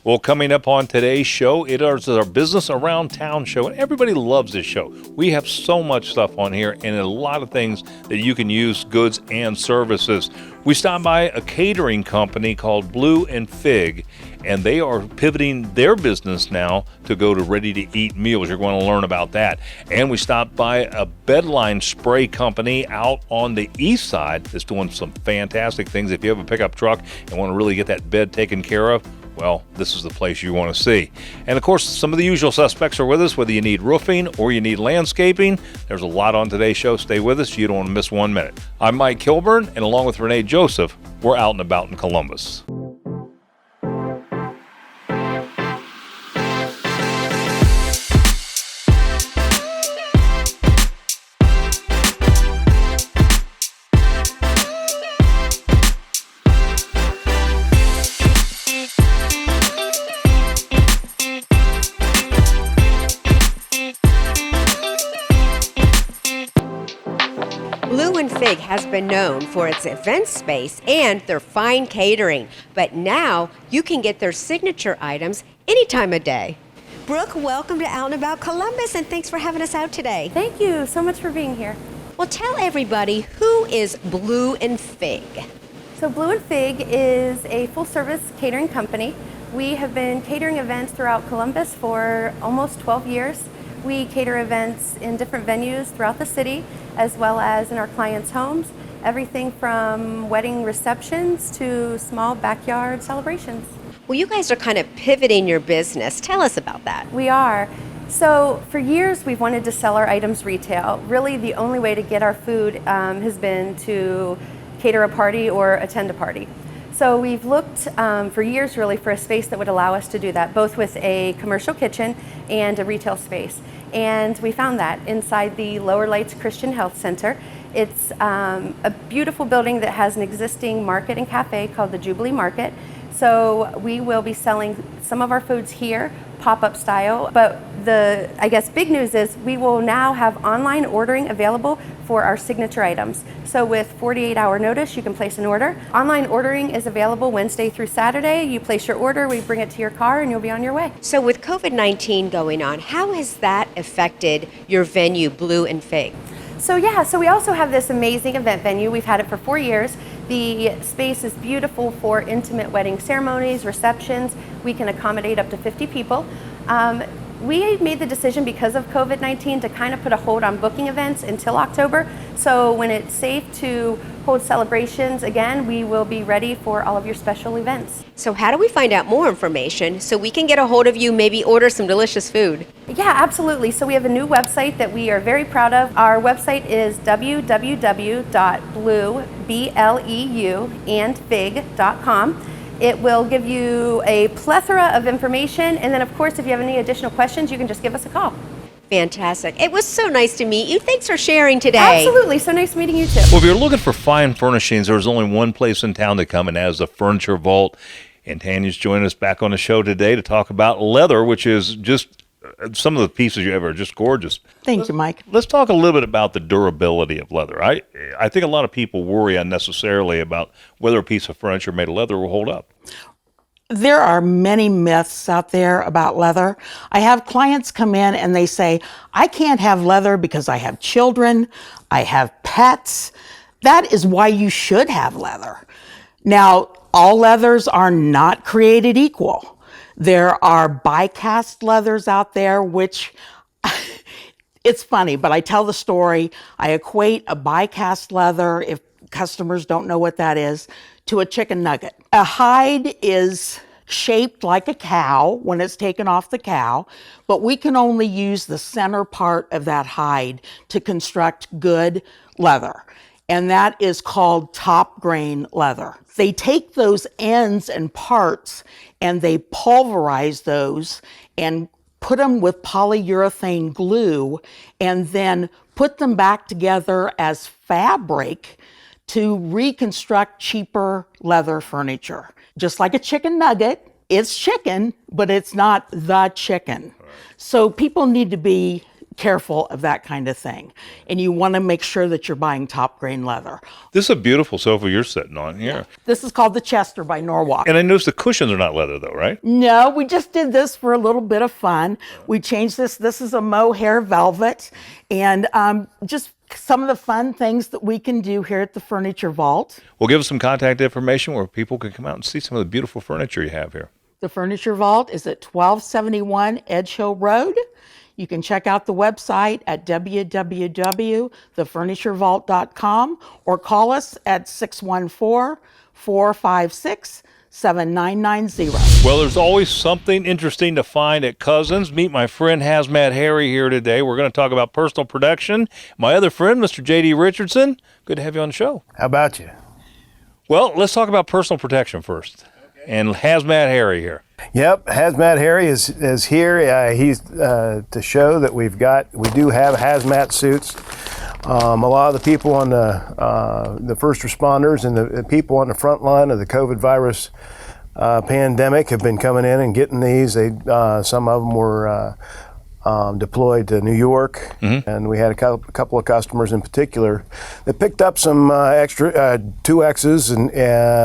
Well, coming up on today's show, it is our Business Around Town show, and everybody loves this show. We have so much stuff on here and a lot of things that you can use, goods and services. We stopped by a catering company called Blue and Fig, and they are pivoting their business now to go to ready-to-eat meals. You're going to learn about that. And we stopped by a bedline spray company out on the east side that's doing some fantastic things. If you have a pickup truck and want to really get that bed taken care of, well, this is the place you want to see. And of course, some of the usual suspects are with us, whether you need roofing or you need landscaping. There's a lot on today's show. Stay with us. You don't want to miss 1 minute. I'm Mike Kilburn, and along with Renee Joseph, we're out and about in Columbus. Blue and Fig has been known for its event space and their fine catering, but now you can get their signature items any time of day. Brooke, welcome to Out and About Columbus, and thanks for having us out today. Thank you so much for being here. Well, tell everybody, who is Blue and Fig? So Blue and Fig is a full-service catering company. We have been catering events throughout Columbus for almost 12 years. We cater events in different venues throughout the city, as well as in our clients' homes. Everything from wedding receptions to small backyard celebrations. Well, you guys are kind of pivoting your business. Tell us about that. We are. So for years, we've wanted to sell our items retail. Really, the only way to get our food has been to cater a party or attend a party. So we've looked for years really for a space that would allow us to do that, both with a commercial kitchen and a retail space. And we found that inside the Lower Lights Christian Health Center. It's a beautiful building that has an existing market and cafe called the Jubilee Market. So we will be selling some of our foods here, pop-up style, but the, I guess, big news is we will now have online ordering available for our signature items. So with 48-hour notice, you can place an order. Online ordering is available Wednesday through Saturday. You place your order, we bring it to your car, and you'll be on your way. So with COVID-19 going on, how has that affected your venue, Blue and Fig? So we also have this amazing event venue. We've had it for 4 years. The space is beautiful for intimate wedding ceremonies, receptions. We can accommodate up to 50 people. We made the decision because of COVID-19 to kind of put a hold on booking events until October. So when it's safe to hold celebrations again, we will be ready for all of your special events. So how do we find out more information so we can get a hold of you, maybe order some delicious food? Yeah, absolutely. So we have a new website that we are very proud of. Our website is www.blueandfig.com. It will give you a plethora of information, and then of course if you have any additional questions, you can just give us a call. Fantastic. It was so nice to meet you. Thanks for sharing today. Absolutely. So nice meeting you too. Well, if you're looking for fine furnishings, there's only one place in town to come, and that is the Furniture Vault. And Tanya's joining us back on the show today to talk about leather, which is just some of the pieces you have are just gorgeous. Thank you, Mike. Let's talk a little bit about the durability of leather. I think a lot of people worry unnecessarily about whether a piece of furniture made of leather will hold up. There are many myths out there about leather. I have clients come in and they say, I can't have leather because I have children, I have pets. That is why you should have leather. Now, all leathers are not created equal. There are die-cast leathers out there, which it's funny, but I tell the story. I equate a die-cast leather, if customers don't know what that is, to a chicken nugget. A hide is shaped like a cow when it's taken off the cow, but we can only use the center part of that hide to construct good leather. And that is called top grain leather. They take those ends and parts and they pulverize those and put them with polyurethane glue and then put them back together as fabric to reconstruct cheaper leather furniture. Just like a chicken nugget, it's chicken, but it's not the chicken. So people need to be careful of that kind of thing. And you want to make sure that you're buying top grain leather. This is a beautiful sofa you're sitting on here. This is called the Chester by Norwalk. And I noticed the cushions are not leather though, right? No, we just did this for a little bit of fun. We changed this. This is a mohair velvet. And just some of the fun things that we can do here at the Furniture Vault. Well, give us some contact information where people can come out and see some of the beautiful furniture you have here. The Furniture Vault is at 1271 Edge Hill Road. You can check out the website at www.thefurniturevault.com or call us at 614-456-7990. Well, there's always something interesting to find at Cousins. Meet my friend Hazmat Harry here today. We're going to talk about personal protection. My other friend, Mr. J.D. Richardson. Good to have you on the show. How about you? Well, let's talk about personal protection first. And Hazmat Harry here. Yep, Hazmat Harry is here. He's to show that we do have hazmat suits. A lot of the people on the first responders and the people on the front line of the COVID virus pandemic have been coming in and getting these. Some of them were deployed to New York, and we had a couple of customers in particular that picked up some extra 2Xs and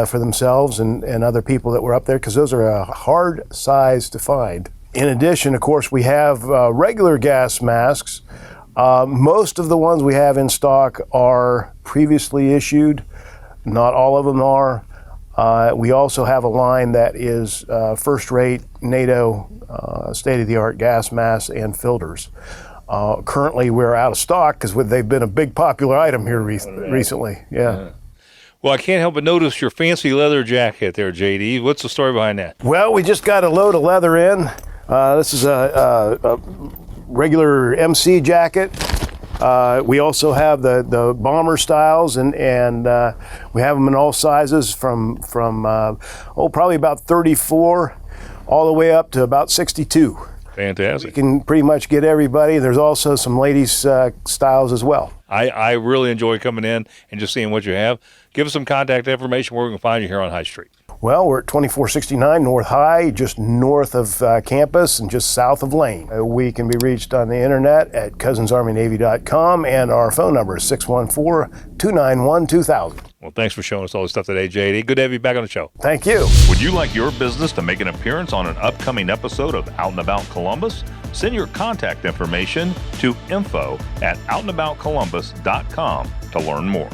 for themselves and other people that were up there, because those are a hard size to find. In addition, of course, we have regular gas masks. Most of the ones we have in stock are previously issued. Not all of them are. We also have a line that is first-rate NATO state-of-the-art gas masks and filters. Currently, we're out of stock because they've been a big popular item here recently. Yeah. Well, I can't help but notice your fancy leather jacket there, JD. What's the story behind that? Well, we just got a load of leather in. This is a regular MC jacket. We also have the bomber styles, and we have them in all sizes from probably about 34 all the way up to about 62. Fantastic. We can pretty much get everybody. There's also some ladies styles as well. I really enjoy coming in and just seeing what you have. Give us some contact information where we can find you here on High Street. Well, we're at 2469 North High, just north of campus and just south of Lane. We can be reached on the internet at cousinsarmynavy.com, and our phone number is 614-291-2000. Well, thanks for showing us all this stuff today, JD. Good to have you back on the show. Tink you. Would you like your business to make an appearance on an upcoming episode of Out and About Columbus? Send your contact information to info@outandaboutcolumbus.com to learn more.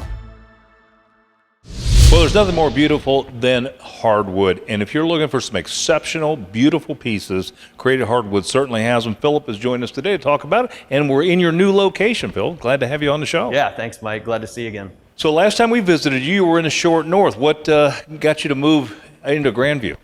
Well, there's nothing more beautiful than hardwood. And if you're looking for some exceptional, beautiful pieces, Created Hardwood certainly has them. Philip has joined us today to talk about it. And we're in your new location, Phil. Glad to have you on the show. Yeah, thanks, Mike. Glad to see you again. So last time we visited you, you were in the short north. What got you to move into Grandview?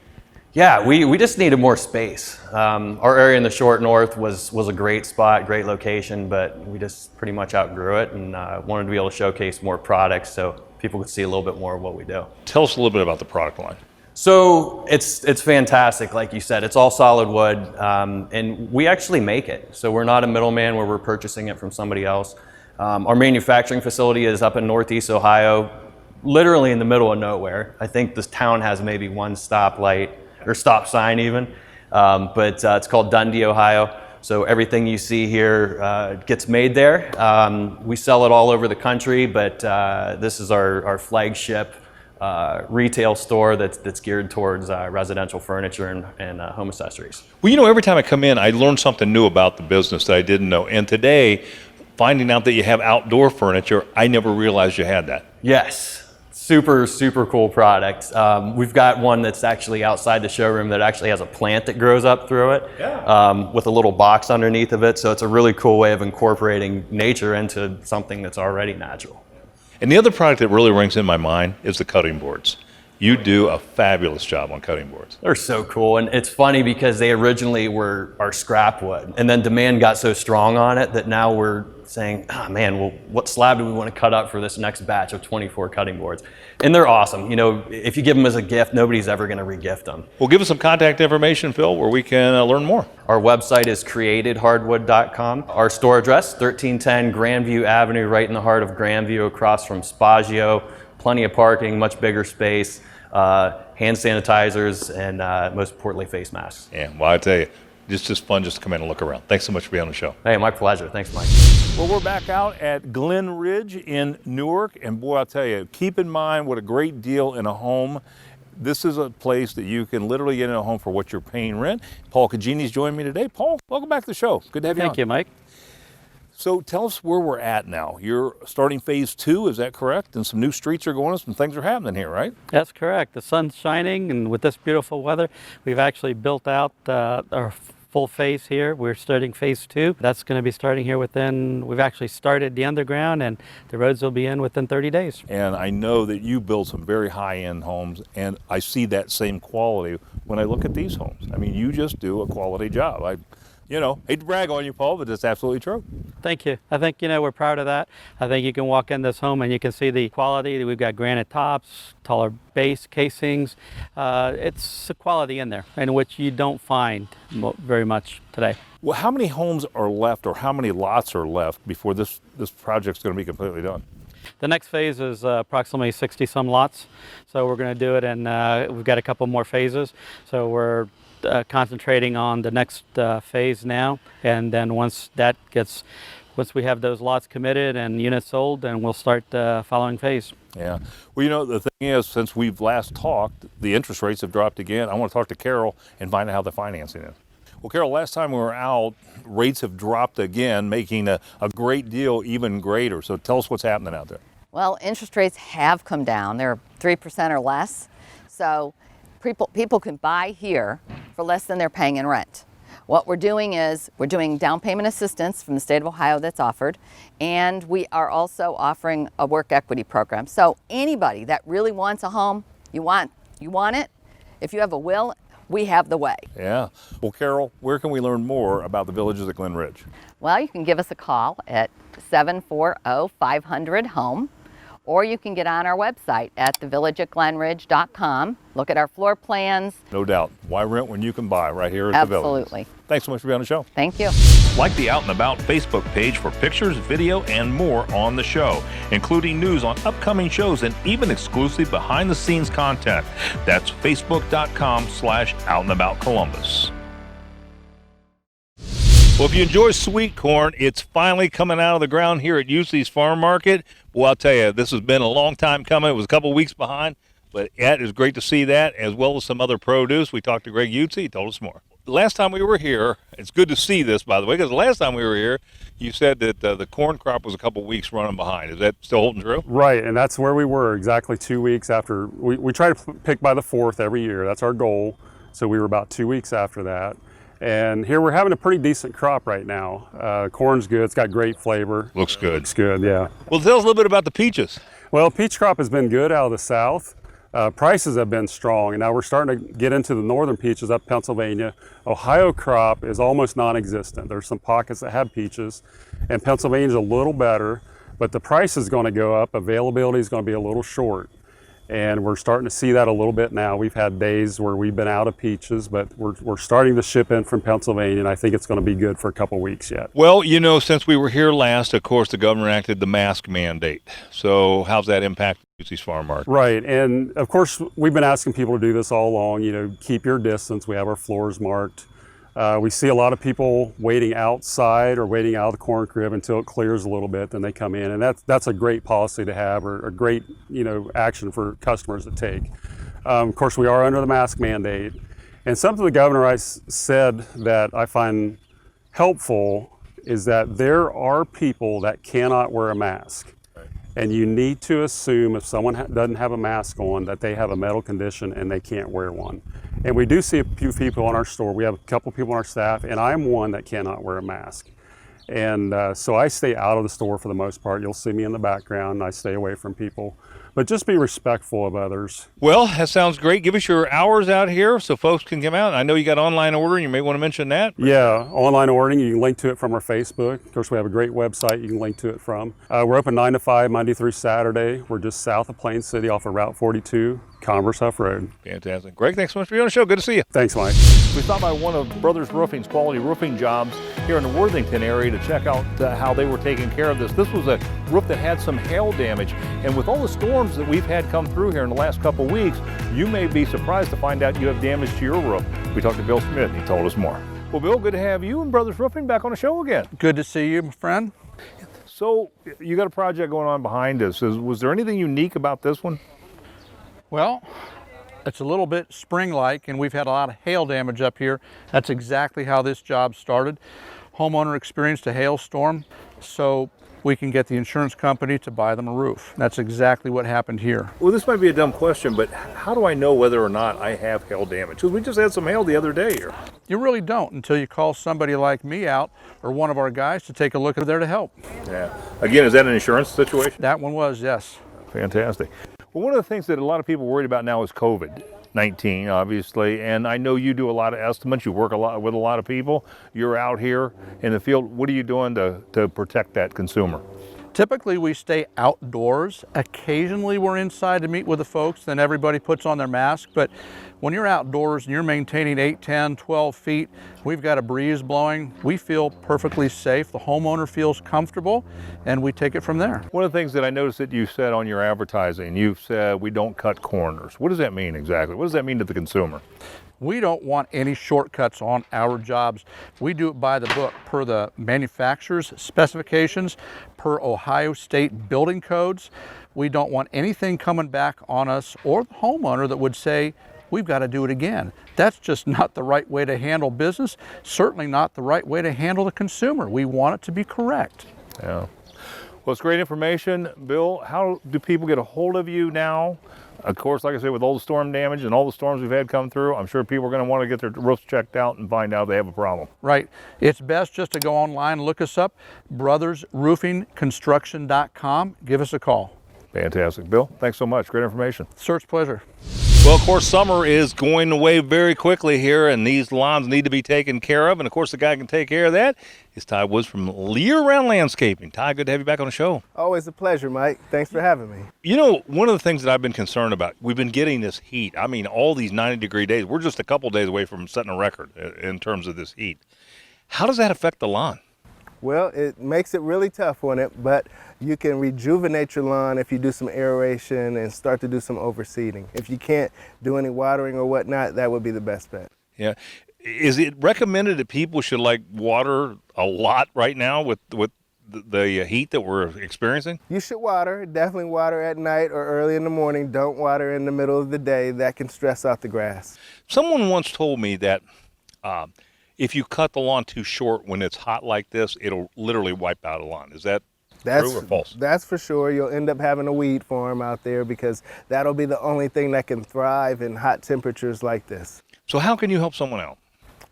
Yeah, we just needed more space. Our area in the short north was a great spot, great location, but we just pretty much outgrew it and wanted to be able to showcase more products so people could see a little bit more of what we do. Tell us a little bit about the product line. So it's fantastic, like you said. It's all solid wood, and we actually make it. So we're not a middleman where we're purchasing it from somebody else. Our manufacturing facility is up in Northeast Ohio, literally in the middle of nowhere. I think this town has maybe one stoplight or stop sign even, but it's called Dundee, Ohio. So everything you see here gets made there. We sell it all over the country, but this is our flagship retail store that's geared towards residential furniture and home accessories. Well, you know, every time I come in, I learn something new about the business that I didn't know. And today, finding out that you have outdoor furniture, I never realized you had that. Yes. Super, super cool product. We've got one that's actually outside the showroom that actually has a plant that grows up through it, with a little box underneath of it. So it's a really cool way of incorporating nature into something that's already natural. And the other product that really rings in my mind is the cutting boards. You do a fabulous job on cutting boards. They're so cool, and it's funny because they originally were our scrap wood, and then demand got so strong on it that now we're saying, oh man, well, what slab do we want to cut up for this next batch of 24 cutting boards? And they're awesome. You know, if you give them as a gift, nobody's ever going to re-gift them. Well, give us some contact information, Phil, where we can learn more. Our website is createdhardwood.com. Our store address, 1310 Grandview Avenue, right in the heart of Grandview, across from Spagio. Plenty of parking, much bigger space, hand sanitizers, and most importantly, face masks. Yeah, well, I tell you, It's just fun just to come in and look around. Thanks so much for being on the show. Hey, my pleasure. Thanks, Mike. Well, we're back out at Glen Ridge in Newark, and boy, I'll tell you, keep in mind what a great deal in a home. This is a place that you can literally get in a home for what you're paying rent. Paul Cagini's joining me today. Paul, welcome back to the show. Good to have you on. Thank you, Mike. So tell us where we're at now. You're starting phase 2, is that correct? And some new streets are going on, some things are happening here, right? That's correct. The sun's shining, and with this beautiful weather, we've actually built out our full phase here. We're starting phase 2. That's going to be starting here we've actually started the underground, and the roads will be in within 30 days. And I know that you build some very high-end homes, and I see that same quality when I look at these homes. I mean, you just do a quality job. I hate to brag on you, Paul, but it's absolutely true. Thank you. I think, we're proud of that. I think you can walk in this home and you can see the quality. We've got granite tops, taller base casings. It's a quality in there, in which you don't find very much today. Well, how many homes are left, or how many lots are left before this project's going to be completely done? The next phase is approximately 60 some lots. So we're going to do it, and we've got a couple more phases. So we're concentrating on the next phase now, and then once we have those lots committed and units sold, then we'll start the following phase. Yeah. Well, the thing is, since we've last talked, the interest rates have dropped again. I want to talk to Carol and find out how the financing is. Well, Carol, last time we were out, rates have dropped again, making a great deal even greater. So tell us what's happening out there. Well, interest rates have come down. They're 3% or less. So people can buy here for less than they're paying in rent. What we're doing is we're doing down payment assistance from the state of Ohio that's offered, and we are also offering a work equity program. So anybody that really wants a home, you want it, if you have a will, we have the way. Yeah. Well, Carol, where can we learn more about the Villages at Glen Ridge? Well, you can give us a call at 740-500-HOME, or you can get on our website at thevillageatglenridge.com. Look at our floor plans. No doubt. Why rent when you can buy right here at the Village? Absolutely. Thanks so much for being on the show. Thank you. Like the Out and About Facebook page for pictures, video, and more on the show, including news on upcoming shows and even exclusive behind-the-scenes content. That's facebook.com/outandaboutcolumbus. Well, if you enjoy sweet corn, it's finally coming out of the ground here at UC's Farm Market. Well, I'll tell you, this has been a long time coming. It was a couple weeks behind, but it is great to see that, as well as some other produce. We talked to Greg Utze. He told us more. Last time we were here, it's good to see this, by the way, because the last time we were here, you said that the corn crop was a couple weeks running behind. Is that still holding true? Right, and that's where we were exactly 2 weeks after. We try to pick by the 4th every year. That's our goal. So we were about 2 weeks after that. And here we're having a pretty decent crop right now. Corn's good. It's got great flavor. Looks good. Looks good, yeah. Well, tell us a little bit about the peaches. Well, peach crop has been good out of the south. Prices have been strong, and now we're starting to get into the northern peaches up Pennsylvania. Ohio crop is almost non-existent. There's some pockets that have peaches, and Pennsylvania's a little better, but the price is going to go up. Availability is going to be a little short. And we're starting to see that a little bit now. We've had days where we've been out of peaches, but we're starting to ship in from Pennsylvania, and I think it's going to be good for a couple weeks yet. Well, since we were here last, of course, the governor enacted the mask mandate. So how's that impact UC's Farm Market? Right, and of course, we've been asking people to do this all along, keep your distance. We have our floors marked. We see a lot of people waiting outside or waiting out of the corn crib until it clears a little bit, then they come in, and that's a great policy to have, or a great action for customers to take. Of course, we are under the mask mandate, and something the governor said that I find helpful is that there are people that cannot wear a mask. And you need to assume if someone doesn't have a mask on that they have a medical condition and they can't wear one. And we do see a few people in our store. We have a couple people on our staff, and I'm one that cannot wear a mask. And so I stay out of the store for the most part. You'll see me in the background, and I stay away from people. But just be respectful of others. Well, that sounds great. Give us your hours out here so folks can come out. I know you got online ordering. You may want to mention that. Yeah, online ordering. You can link to it from our Facebook. Of course, we have a great website you can link to it from. We're open 9 to 5, Monday through Saturday. We're just south of Plain City off of Route 42, Converse Huff Road. Fantastic. Greg, thanks so much for being on the show. Good to see you. Thanks, Mike. We stopped by one of Brothers Roofing's quality roofing jobs here in the Worthington area to check out how they were taking care of this. This was a roof that had some hail damage, and with all the storms that we've had come through here in the last couple weeks, you may be surprised to find out you have damage to your roof. We talked to Bill Smith, and he told us more. Well, Bill, good to have you and Brothers Roofing back on the show again. Good to see you, my friend. So, you got a project going on behind us. Was there anything unique about this one? Well, it's a little bit spring-like, and we've had a lot of hail damage up here. That's exactly how this job started. Homeowner experienced a hailstorm, so we can get the insurance company to buy them a roof. That's exactly what happened here. Well, this might be a dumb question, but how do I know whether or not I have hail damage? Because we just had some hail the other day here. You really don't until you call somebody like me out or one of our guys to take a look. There to help. Yeah. Again, is that an insurance situation? That one was, yes. Fantastic. Well, one of the things that a lot of people are worried about now is COVID-19, obviously, and I know you do a lot of estimates. You work a lot with a lot of people. You're out here in the field. What are you doing to protect that consumer? Typically, we stay outdoors. Occasionally, we're inside to meet with the folks, then everybody puts on their mask. But when you're outdoors and you're maintaining 8, 10, 12 feet, we've got a breeze blowing, we feel perfectly safe. The homeowner feels comfortable, and we take it from there. One of the things that I noticed that you said on your advertising, you've said we don't cut corners. What does that mean exactly? What does that mean to the consumer? We don't want any shortcuts on our jobs. We do it by the book, per the manufacturer's specifications, per Ohio State building codes. We don't want anything coming back on us or the homeowner that would say, we've got to do it again. That's just not the right way to handle business, certainly not the right way to handle the consumer. We want it to be correct. Yeah. Well, it's great information. Bill, how do people get a hold of you now? Of course, like I said, with all the storm damage and all the storms we've had come through, I'm sure people are going to want to get their roofs checked out and find out they have a problem. Right. It's best just to go online, look us up, brothersroofingconstruction.com. Give us a call. Fantastic. Bill, thanks so much. Great information. Sir, it's a pleasure. Well, of course, summer is going away very quickly here, and these lawns need to be taken care of. And, of course, the guy who can take care of that is Ty Woods from Year-Round Landscaping. Ty, good to have you back on the show. Always a pleasure, Mike. Thanks for having me. You know, one of the things that I've been concerned about, we've been getting this heat. I mean, all these 90-degree days. We're just a couple days away from setting a record in terms of this heat. How does that affect the lawn? Well, it makes it really tough on it, but you can rejuvenate your lawn if you do some aeration and start to do some overseeding. If you can't do any watering or whatnot, that would be the best bet. Yeah. Is it recommended that people should water a lot right now with the heat that we're experiencing? You should water. Definitely water at night or early in the morning. Don't water in the middle of the day. That can stress out the grass. Someone once told me that if you cut the lawn too short when it's hot like this, it'll literally wipe out a lawn. Is that true or false? That's for sure. You'll end up having a weed farm out there because that'll be the only thing that can thrive in hot temperatures like this. So how can you help someone out?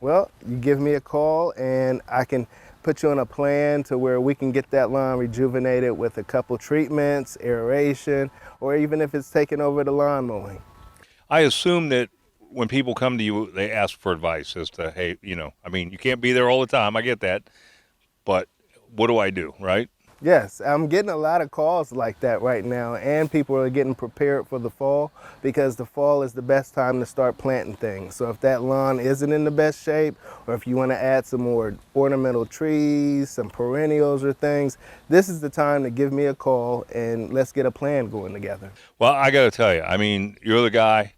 Well, you give me a call and I can put you on a plan to where we can get that lawn rejuvenated with a couple treatments, aeration, or even if it's taking over the lawn mowing. I assume that when people come to you, they ask for advice as to, hey, you can't be there all the time. I get that. But what do I do, right? Yes, I'm getting a lot of calls like that right now, and people are getting prepared for the fall because the fall is the best time to start planting things. So if that lawn isn't in the best shape, or if you want to add some more ornamental trees, some perennials or things, this is the time to give me a call and let's get a plan going together. Well, I got to tell you, you're the guy.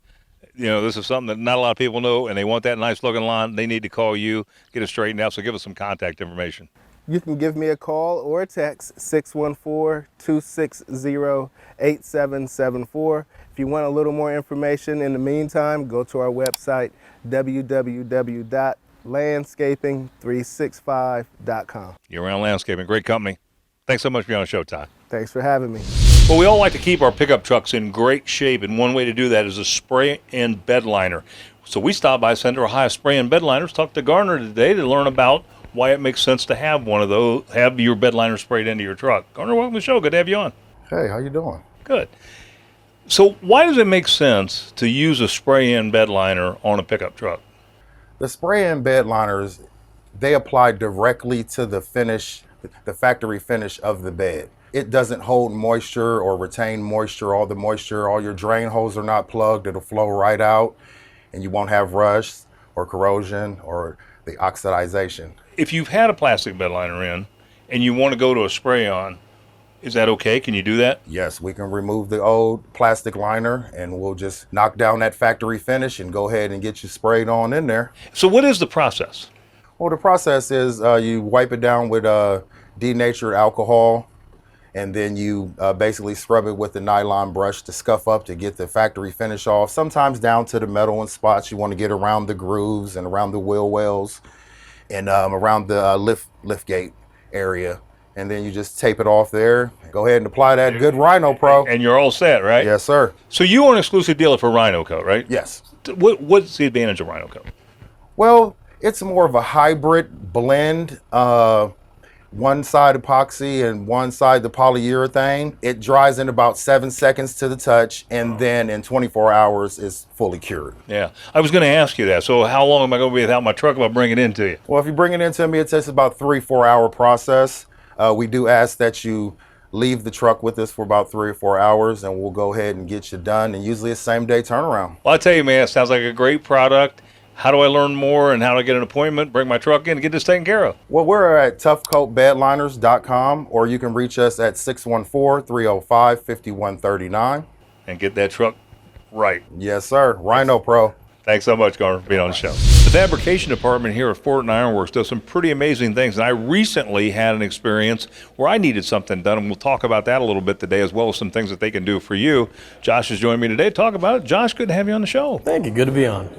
This is something that not a lot of people know, and they want that nice looking lawn. They need to call you, get it straightened out. So give us some contact information. You can give me a call or a text, 614-260-8774. If you want a little more information in the meantime, go to our website, www.landscaping365.com. Year-Round Landscaping, great company. Thanks so much for being on the show, Ty. Thanks for having me. Well, we all like to keep our pickup trucks in great shape, and one way to do that is a spray and bed liner. So we stopped by Center Ohio Spray and Bed Liners, talked to Garner today to learn about why it makes sense to have one of those, have your bed liner sprayed into your truck. Garner, welcome to the show. Good to have you on. Hey, how you doing? Good. So why does it make sense to use a spray-in bed liner on a pickup truck? The spray-in bed liners, they apply directly to the finish, the factory finish of the bed. It doesn't hold moisture or retain moisture, all your drain holes are not plugged, it'll flow right out, and you won't have rust or corrosion or the oxidization. If you've had a plastic bed liner in and you want to go to a spray-on, is that okay? Can you do that? Yes, we can remove the old plastic liner and we'll just knock down that factory finish and go ahead and get you sprayed on in there. So what is the process? Well, the process is you wipe it down with denatured alcohol, and then you basically scrub it with the nylon brush to scuff up to get the factory finish off. Sometimes down to the metal and spots you want to get around the grooves and around the wheel wells and around the lift gate area. And then you just tape it off there. Go ahead and apply that good Rhino Pro. And you're all set, right? Yes, sir. So you are an exclusive dealer for Rhino Coat, right? Yes. What's the advantage of Rhino Coat? Well, it's more of a hybrid blend. One side epoxy and one side the polyurethane. It dries in about 7 seconds to the touch, and then in 24 hours is fully cured. Yeah, I was going to ask you that. So how long am I going to be without my truck if I bring it into you? Well, if you bring it into me, it takes about 3-4 hour process. We do ask that you leave the truck with us for about 3 or 4 hours, and we'll go ahead and get you done. And usually it's same day turnaround. Well, I tell you, man, it sounds like a great product. How do I learn more and how do I get an appointment, bring my truck in and get this taken care of? Well, we're at toughcoatbedliners.com, or you can reach us at 614-305-5139. And get that truck right. Yes, sir. Rhino Pro. Thanks so much, Garner, for being on the show. The fabrication department here at Fortin Ironworks does some pretty amazing things. And I recently had an experience where I needed something done, and we'll talk about that a little bit today, as well as some things that they can do for you. Josh has joined me today to talk about it. Josh, good to have you on the show. Thank you. Good to be on.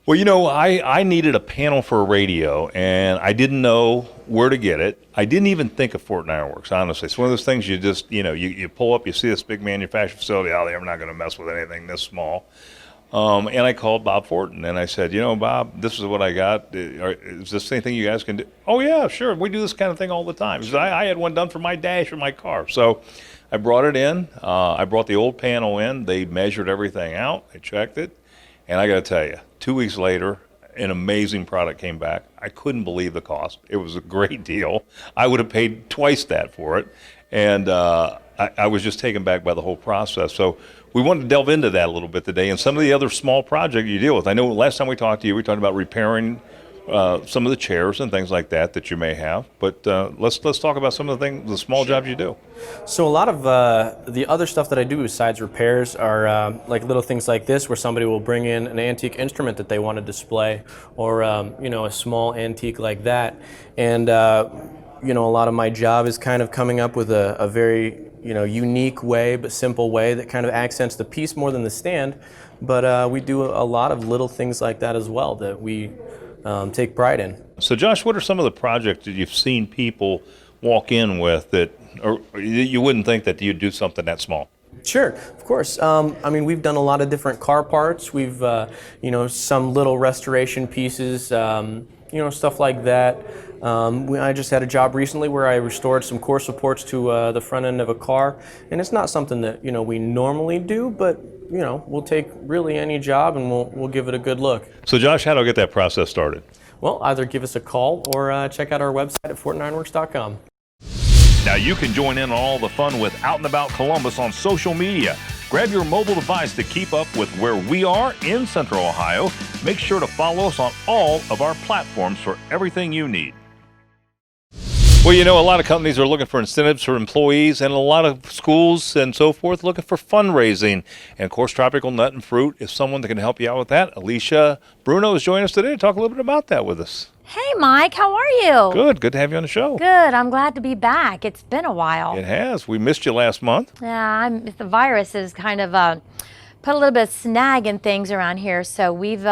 Well, you know, I needed a panel for a radio, and I didn't know where to get it. I didn't even think of Fortin Ironworks, honestly. It's one of those things you just, you pull up, you see this big manufacturing facility out there. I'm not going to mess with anything this small. And I called Bob Fortin, and I said, Bob, this is what I got. Is this anything you guys can do? Oh, yeah, sure. We do this kind of thing all the time. He said, I had one done for my dash for my car. So I brought it in. I brought the old panel in. They measured everything out. They checked it. And I got to tell you, 2 weeks later, an amazing product came back. I couldn't believe the cost. It was a great deal. I would have paid twice that for it. And I was just taken back by the whole process. So we wanted to delve into that a little bit today and some of the other small projects you deal with. I know last time we talked to you, we talked about repairing some of the chairs and things like that you may have. But let's talk about some of the small jobs you do. So a lot of the other stuff that I do besides repairs are like little things like this, where somebody will bring in an antique instrument that they want to display, or a small antique like that. And a lot of my job is kind of coming up with a very unique way, but simple way that kind of accents the piece more than the stand. But we do a lot of little things like that as well that we take pride in. So Josh, what are some of the projects that you've seen people walk in with that, or you wouldn't think that you'd do something that small? Sure, of course. We've done a lot of different car parts. We've, some little restoration pieces, stuff like that. I just had a job recently where I restored some core supports to the front end of a car, and it's not something that we normally do, but we'll take really any job and we'll give it a good look. So Josh, how do I get that process started? Well, either give us a call or check out our website at fortinironworks.com. Now you can join in on all the fun with Out and About Columbus on social media. Grab your mobile device to keep up with where we are in Central Ohio. Make sure to follow us on all of our platforms for everything you need. Well, a lot of companies are looking for incentives for employees, and a lot of schools and so forth looking for fundraising. And of course, Tropical Nut and Fruit is someone that can help you out with that. Alicia Bruno is joining us today to talk a little bit about that with us. Hey, Mike, how are you? Good to have you on the show. Good, I'm glad to be back. It's been a while. It has. We missed you last month. Yeah, the virus has kind of put a little bit of snag in things around here, so we've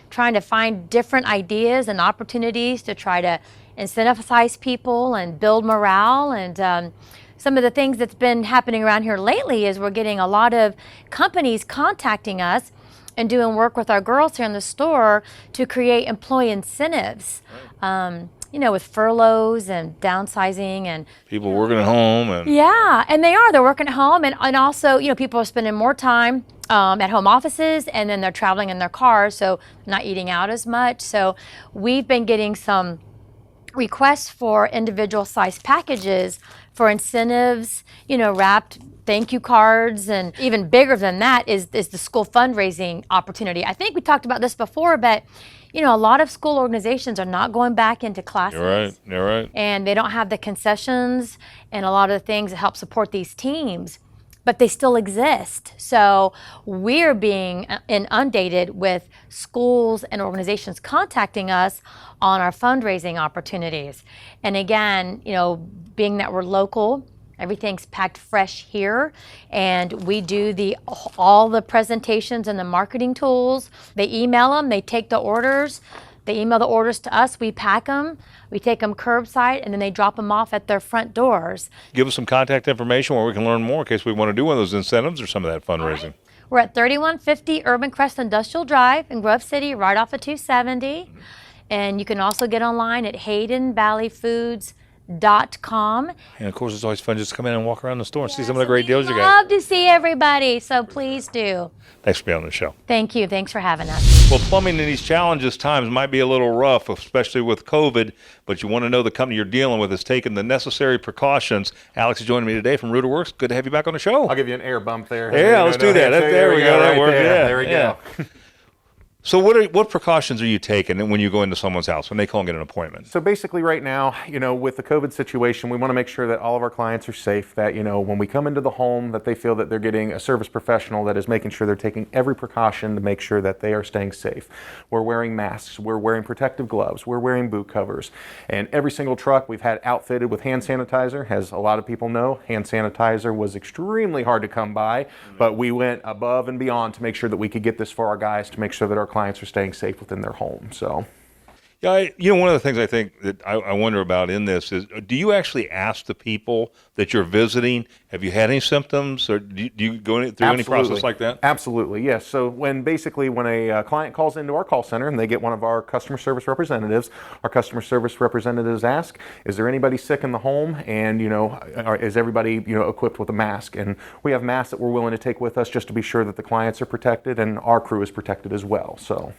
trying to find different ideas and opportunities to try to incentivize people and build morale. And some of the things that's been happening around here lately is we're getting a lot of companies contacting us and doing work with our girls here in the store to create employee incentives, with furloughs and downsizing and people working at home. And yeah, and they're working at home, and also people are spending more time at home offices, and then they're traveling in their cars, so not eating out as much. So we've been getting some requests for individual size packages for incentives, wrapped thank you cards, and even bigger than that is the school fundraising opportunity. I think we talked about this before, but a lot of school organizations are not going back into classes. You're right. And they don't have the concessions and a lot of the things that help support these teams. but they still exist. So we're being inundated with schools and organizations contacting us on our fundraising opportunities. And again, you know, being that we're local, everything's packed fresh here, and we do all the presentations and the marketing tools. They email them, they take the orders, they email the orders to us, we pack them, we take them curbside, and then they drop them off at their front doors. Give us some contact information where we can learn more in case we want to do one of those incentives or some of that fundraising. We're at 3150 Urban Crest Industrial Drive in Grove City, right off of 270. And you can also get online at haydenvalleyfoods.com. And of course, it's always fun just to come in and walk around the store and see some of the great deals you got. Love to see everybody, so please do. Thanks for being on the show. Thank you. Thanks for having us. Well, plumbing in these challenges times might be a little rough, especially with COVID, but you want to know the company you're dealing with is taking the necessary precautions. Alex is joining me today from Rooter Works. Good to have you back on the show. I'll give you an air bump there. Yeah, let's do that. There we go. That worked. Yeah, there we go. So what precautions are you taking when you go into someone's house when they call and get an appointment? So basically right now, you know, with the COVID situation, we want to make sure that all of our clients are safe, that, you know, when we come into the home, that they feel that they're getting a service professional that is making sure they're taking every precaution to make sure that they are staying safe. We're wearing masks, we're wearing protective gloves, we're wearing boot covers, and every single truck we've had outfitted with hand sanitizer. As a lot of people know, hand sanitizer was extremely hard to come by, but we went above and beyond to make sure that we could get this for our guys, to make sure that our clients are staying safe within their home. So, yeah, you know, one of the things I think that I wonder about in this is, do you actually ask the people that you're visiting, have you had any symptoms, or do you go through any process like that? Absolutely, yes. So when a client calls into our call center and they get one of our customer service representatives, our customer service representatives ask, is there anybody sick in the home? And, you know, is everybody, you know, equipped with a mask? And we have masks that we're willing to take with us just to be sure that the clients are protected and our crew is protected as well. So.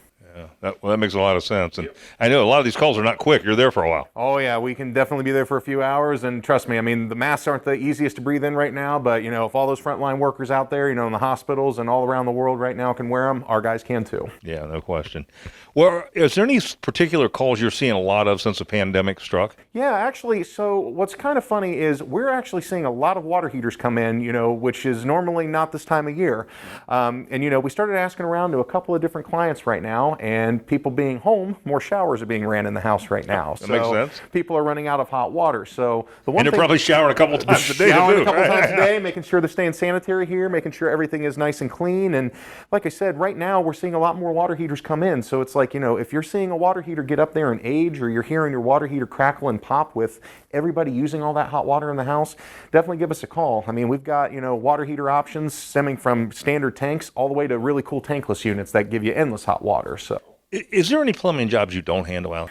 Yeah, that makes a lot of sense. And I know a lot of these calls are not quick. You're there for a while. Oh, yeah, we can definitely be there for a few hours. And trust me, I mean, the masks aren't the easiest to breathe in right now. But, you know, if all those frontline workers out there, you know, in the hospitals and all around the world right now can wear them, our guys can too. Yeah, no question. Well, is there any particular calls you're seeing a lot of since the pandemic struck? Yeah, actually, so what's kind of funny is we're actually seeing a lot of water heaters come in, you know, which is normally not this time of year. And, you know, we started asking around to a couple of different clients right now, and people being home, more showers are being ran in the house right now. That makes sense. People are running out of hot water. So the one and they're probably showering a couple times a day. Showering a couple times a day, making sure they're staying sanitary here, making sure everything is nice and clean. And like I said, right now we're seeing a lot more water heaters come in. So it's like, you know, if you're seeing a water heater get up there in age, or you're hearing your water heater crackle and pop with everybody using all that hot water in the house, definitely give us a call. I mean, we've got, you know, water heater options stemming from standard tanks all the way to really cool tankless units that give you endless hot water. So. Is there any plumbing jobs you don't handle out?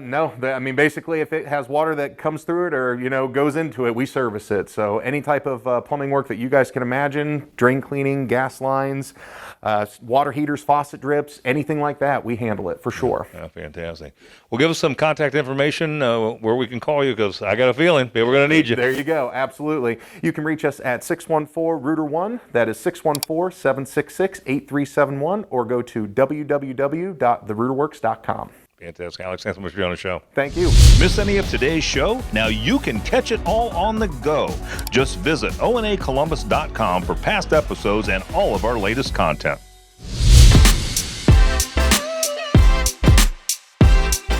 No. I mean, basically, if it has water that comes through it or, you know, goes into it, we service it. So any type of plumbing work that you guys can imagine, drain cleaning, gas lines, water heaters, faucet drips, anything like that, we handle it for sure. Yeah, fantastic. Well, give us some contact information where we can call you, because I got a feeling we're going to need you. There you go. Absolutely. You can reach us at 614-ROOTER1. That is 614-766-8371, or go to www.therooterworks.com. Fantastic. Alex, thanks so much for being on the show. Thank you. Miss any of today's show? Now you can catch it all on the go. Just visit onacolumbus.com for past episodes and all of our latest content.